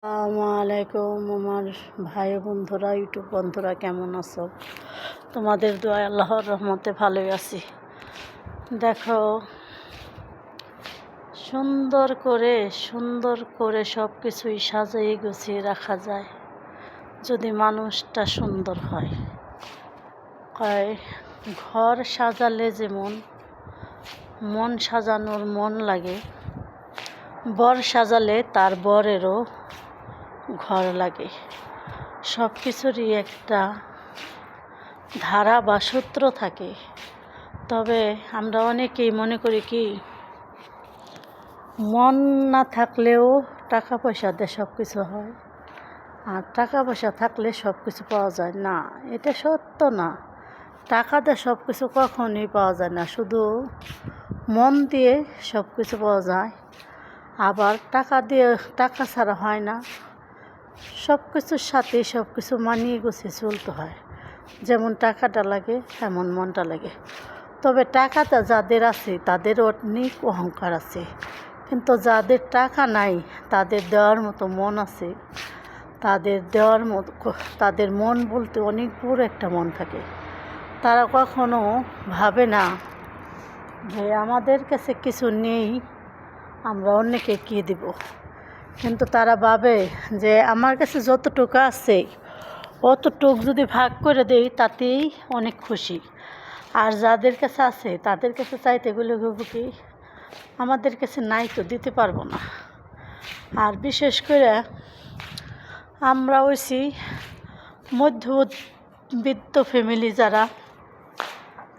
আসসালামু আলাইকুম আমার ভাই বন্ধুরা, ইউটিউব বন্ধুরা, কেমন আছো? তোমাদের দোয়ায় আল্লাহর রহমতে ভালোই আছি। দেখো, সুন্দর করে সব কিছুই সাজিয়ে গুছিয়ে রাখা যায় যদি মানুষটা সুন্দর হয়। কয় ঘর সাজালে যেমন মন সাজানোর মন লাগে, বর সাজালে তার বরেরও ঘর লাগে। সব কিছুরই একটা ধারা বা সূত্র থাকে। তবে আমরা অনেকেই মনে করি কি, মন না থাকলেও টাকা পয়সা দিয়ে সব কিছু হয়, আর টাকা পয়সা থাকলে সব কিছু পাওয়া যায় না। এটা সত্য না। টাকা দিয়ে সব কিছু কখনই পাওয়া যায় না, শুধু মন দিয়ে সব কিছু পাওয়া যায়। আবার টাকা ছাড়া হয় না। সব কিছুর সাথে সব কিছু মানিয়ে গুছিয়ে চলতে হয়। যেমন টাকাটা লাগে তেমন মনটা লাগে। তবে টাকাটা যাদের আছে তাদের অনেক অহংকার আছে, কিন্তু যাদের টাকা নাই তাদের দেওয়ার মতো মন আছে। তাদের মন বলতে অনেক বড় একটা মন থাকে। তারা কখনো ভাবে না যে আমাদের কাছে কিছু নেই, আমরা অন্যকে কী দিব। কিন্তু তারা ভাবে যে আমার কাছে যতটুকু আছে অতটুক যদি ভাগ করে দেই তাতেই অনেক খুশি। আর যাদের কাছে আছে তাদের কাছে চাইতে গেলে কি, আমাদের কাছে নাই তো, দিতে পারবো না। আর বিশেষ করে আমরা হইছি মধ্যবিত্ত ফ্যামিলি যারা,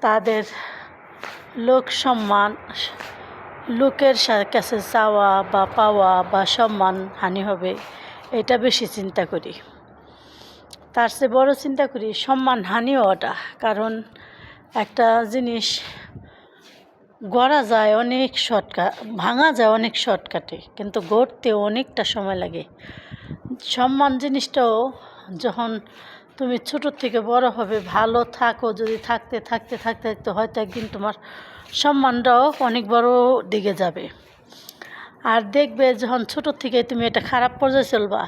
তাদের লোকের কাছে চাওয়া বা পাওয়া বা সম্মান হানি হবে, এটা বেশি চিন্তা করি। তার চেয়ে বড় চিন্তা করি সম্মান হানি হওয়াটা। কারণ একটা জিনিস গড়া যায় অনেক শর্টকাট, ভাঙা যায় অনেক শর্টকাটে, কিন্তু গড়তে অনেকটা সময় লাগে। সম্মান জিনিসটাও যখন তুমি ছোটোর থেকে বড় হবে, ভালো থাকো, যদি থাকতে থাকতে থাকতে থাকতে হয়তো একদিন তোমার সম্মানটাও অনেক বড় দিকে যাবে। আর দেখবে যখন ছোটোর থেকে তুমি এটা খারাপ পর্যায়ে চলবা,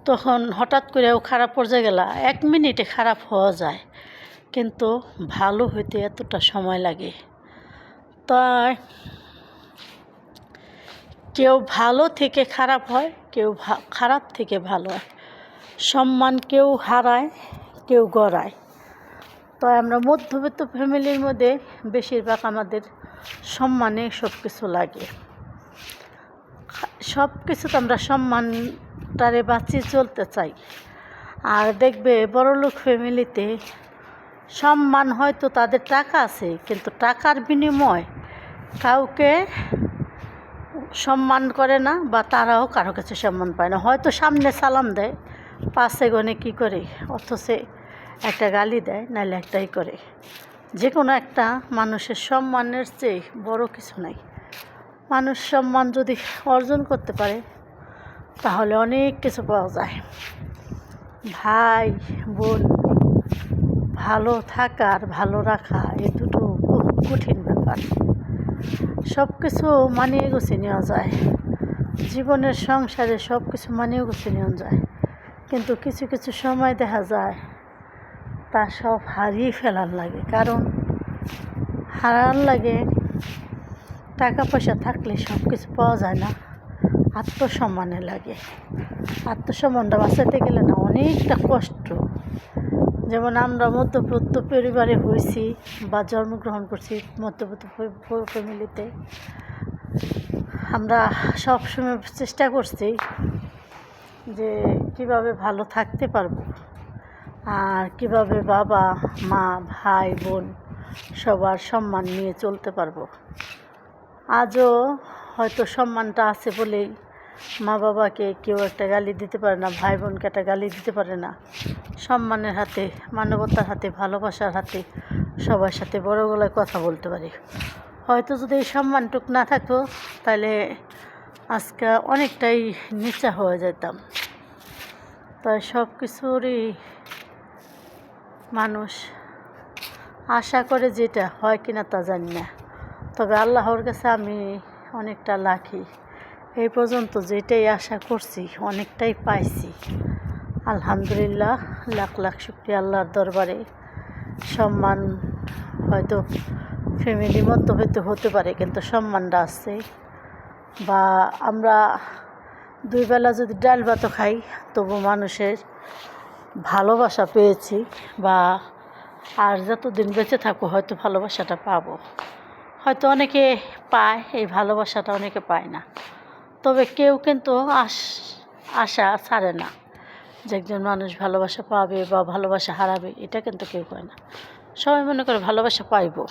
তখন হঠাৎ করেও খারাপ পর্যায়ে গেলা, 1 মিনিটে খারাপ হওয়া যায়, কিন্তু ভালো হইতে এতটা সময় লাগে। তাই কেউ ভালো থেকে খারাপ হয়, কেউ খারাপ থেকে ভালো হয়। সম্মান কেউ হারায়, কেউ গড়ায়। তাই আমরা মধ্যবিত্ত ফ্যামিলির মধ্যে বেশিরভাগ আমাদের সম্মানে সব কিছু লাগে। সব কিছুতে আমরা সম্মানটারে বাঁচিয়ে চলতে চাই। আর দেখবে বড়লোক ফ্যামিলিতে সম্মান হয়তো তাদের টাকা আছে, কিন্তু টাকার বিনিময় কাউকে সম্মান করে না, বা তারাও কারো কাছে সম্মান পায় না। হয়তো সামনে সালাম দেয়, পাশে গনে কী করে, অথচ একটা গালি দেয়, নাহলে একটাই করে। যে কোনো একটা মানুষের সম্মানের চেয়ে বড় কিছু নাই। মানুষ সম্মান যদি অর্জন করতে পারে তাহলে অনেক কিছু পাওয়া যায়। ভাই বোন ভালো থাকা আর ভালো রাখা, এই দুটো খুব কঠিন ব্যাপার। সব কিছু মানিয়ে গুছিয়ে নেওয়া যায়, জীবনের সংসারে সব কিছু মানিয়ে গুছিয়ে নেওয়া যায়, কিন্তু কিছু কিছু সময় দেখা যায় তা সব হারিয়ে ফেলার লাগে। কারণ হারার লাগে, টাকা পয়সা থাকলে সব কিছু পাওয়া যায় না, আত্মসম্মানে লাগে। আত্মসম্মানটা বাঁচাতে গেলে না অনেকটা কষ্ট। যেমন আমরা মধ্যবিত্ত পরিবারে হয়েছি বা জন্মগ্রহণ করছি মধ্যবিত্ত ফ্যামিলিতে, আমরা সবসময় চেষ্টা করছি যে কিভাবে ভালো থাকতে পারবো, আর কিভাবে বাবা মা ভাই বোন সবার সম্মান নিয়ে চলতে পারবো। আজও হয়তো সম্মানটা আছে বলেই মা বাবাকে কেউ একটা গালি দিতে পারে না, ভাই বোনকে একটা গালি দিতে পারে না। সম্মানের হাতে, মানবতার হাতে, ভালোবাসার হাতে সবার সাথে বড় গলায় কথা বলতে পারি। হয়তো যদি এই সম্মানটুক না থাকতো তাহলে আজকে অনেকটাই নিচা হয়ে যেতাম। তাই সব কিছুরই মানুষ আশা করে, যেটা হয় কিনা তা জানি না। তবে আল্লাহর কাছে আমি অনেকটা লাকি এই পর্যন্ত যেটাই আশা করছি অনেকটাই পাইছি। আলহামদুলিল্লাহ, লাখ লাখ শুকরিয়া আল্লাহর দরবারে। সম্মান হয়তো ফ্যামিলির মধ্যে হয়তো হতে পারে, কিন্তু সম্মানটা আছে। বা আমরা দুই বেলা যদি ডাল ভাতও খাই, তবু মানুষের ভালোবাসা পেয়েছি। বা আর যতদিন বেঁচে থাকবো হয়তো ভালোবাসাটা পাবো। হয়তো অনেকে পায় এই ভালোবাসাটা, অনেকে পায় না। তবে কেউ কিন্তু আশা ছাড়ে না যে একজন মানুষ ভালোবাসা পাবে বা ভালোবাসা হারাবে, এটা কিন্তু কেউ পায় না। সবাই মনে করে ভালোবাসা পাইব।